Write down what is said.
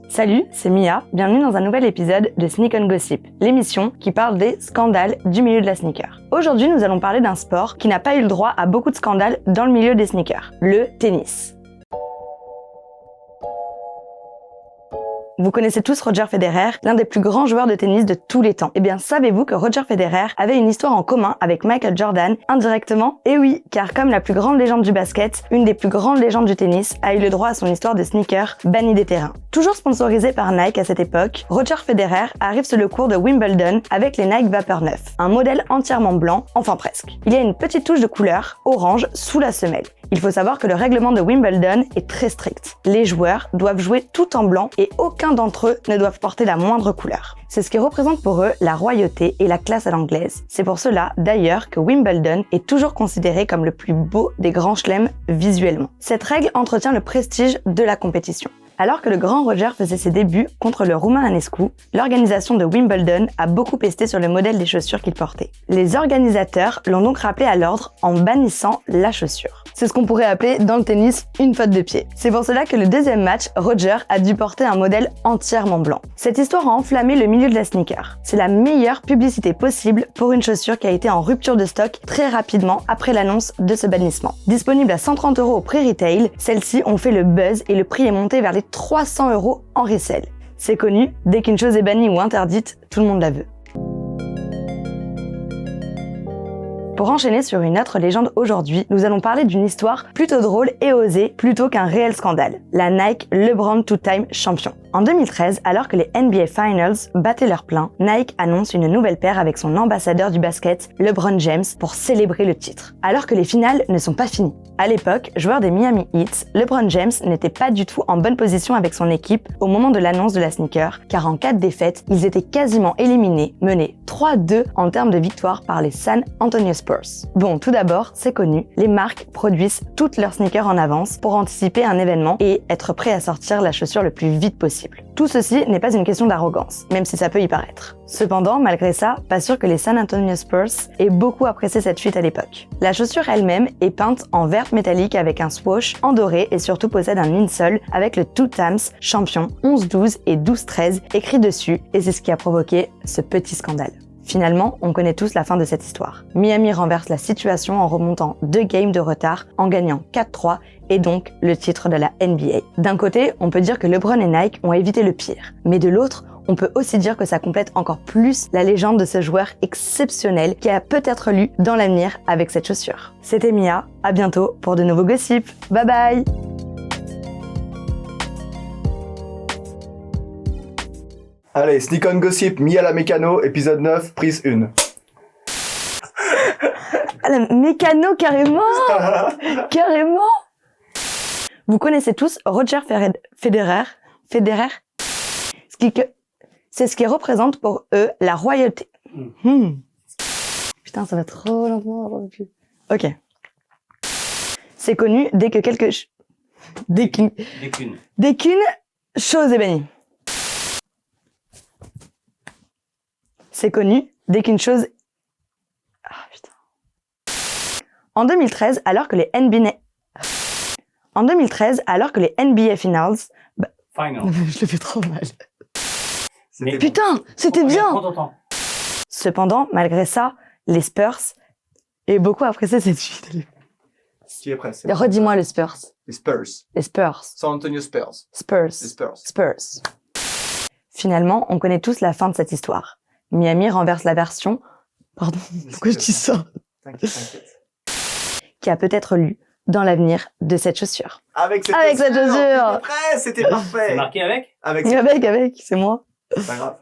Salut, c'est Mia, bienvenue dans un nouvel épisode de Sneak on Gossip, l'émission qui parle des scandales du milieu de la sneaker. Aujourd'hui, nous allons parler d'un sport qui n'a pas eu le droit à beaucoup de scandales dans le milieu des sneakers, le tennis. Vous connaissez tous Roger Federer, l'un des plus grands joueurs de tennis de tous les temps. Eh bien, savez-vous que Roger Federer avait une histoire en commun avec Michael Jordan, indirectement? Eh oui, car comme la plus grande légende du basket, une des plus grandes légendes du tennis a eu le droit à son histoire de sneaker banni des terrains. Toujours sponsorisé par Nike à cette époque, Roger Federer arrive sur le court de Wimbledon avec les Nike Vapor 9, un modèle entièrement blanc, enfin presque. Il y a une petite touche de couleur orange sous la semelle. Il faut savoir que le règlement de Wimbledon est très strict. Les joueurs doivent jouer tout en blanc et aucun d'entre eux ne doivent porter la moindre couleur. C'est ce qui représente pour eux la royauté et la classe à l'anglaise. C'est pour cela, d'ailleurs, que Wimbledon est toujours considéré comme le plus beau des grands chelems visuellement. Cette règle entretient le prestige de la compétition. Alors que le grand Roger faisait ses débuts contre le Roumain Anescu, l'organisation de Wimbledon a beaucoup pesté sur le modèle des chaussures qu'il portait. Les organisateurs l'ont donc rappelé à l'ordre en bannissant la chaussure. C'est ce qu'on pourrait appeler dans le tennis une faute de pied. C'est pour cela que le deuxième match, Roger a dû porter un modèle entièrement blanc. Cette histoire a enflammé le milieu de la sneaker. C'est la meilleure publicité possible pour une chaussure qui a été en rupture de stock très rapidement après l'annonce de ce bannissement. Disponible à 130 € au prix retail, celles-ci ont fait le buzz et le prix est monté vers les 300 € en resell. C'est connu, dès qu'une chose est bannie ou interdite, tout le monde la veut. Pour enchaîner sur une autre légende aujourd'hui, nous allons parler d'une histoire plutôt drôle et osée plutôt qu'un réel scandale. La Nike LeBron Two-Time Champion. En 2013, alors que les NBA Finals battaient leur plein, Nike annonce une nouvelle paire avec son ambassadeur du basket, LeBron James, pour célébrer le titre. Alors que les finales ne sont pas finies. À l'époque, joueur des Miami Heat, LeBron James n'était pas du tout en bonne position avec son équipe au moment de l'annonce de la sneaker, car en cas de défaite, ils étaient quasiment éliminés, menés 3-2 en termes de victoire par les San Antonio Spurs. Bon, tout d'abord, c'est connu, les marques produisent toutes leurs sneakers en avance pour anticiper un événement et être prêt à sortir la chaussure le plus vite possible. Tout ceci n'est pas une question d'arrogance, même si ça peut y paraître. Cependant, malgré ça, pas sûr que les San Antonio Spurs aient beaucoup apprécié cette fuite à l'époque. La chaussure elle-même est peinte en vert métallique avec un swoosh en doré et surtout possède un insole avec le Two Times Champion 11-12 et 12-13 écrit dessus et c'est ce qui a provoqué ce petit scandale. Finalement, on connaît tous la fin de cette histoire. Miami renverse la situation en remontant 2 games de retard, en gagnant 4-3 et donc le titre de la NBA. D'un côté, on peut dire que LeBron et Nike ont évité le pire, mais de l'autre, on peut aussi dire que ça complète encore plus la légende de ce joueur exceptionnel qui a peut-être lu dans l'avenir avec cette chaussure. C'était Mia, à bientôt pour de nouveaux gossips. Bye bye! Allez, Sneak on Gossip, Mia la mécano, épisode 9, prise 1. Ah, la mécano, carrément! Carrément! Vous connaissez tous Roger Federer? C'est ce qui représente pour eux la royauté. Putain, ça va trop lentement. Ok. C'est connu dès qu'une chose est bannie. C'est connu dès qu'une chose... Ah, putain. En 2013, alors que les NBA Finals... Je le fais trop mal. Mais Putain, c'était bien. Prends ton temps. Cependant, malgré ça, les Spurs aient beaucoup apprécié cette fuite. Tu es prêt, c'est bon. Redis-moi les Spurs. Les Spurs. Les Spurs. San Antonio Spurs. Spurs. Les Spurs. Spurs. Finalement, on connaît tous la fin de cette histoire. Miami renverse la version... Pardon, pourquoi je dis ça? T'inquiète. Qui a peut-être lu dans l'avenir de cette chaussure. Avec cette chaussure. T'es prêt, c'était parfait. C'est marqué avec? Avec Avec, c'est moi. C'est pas grave.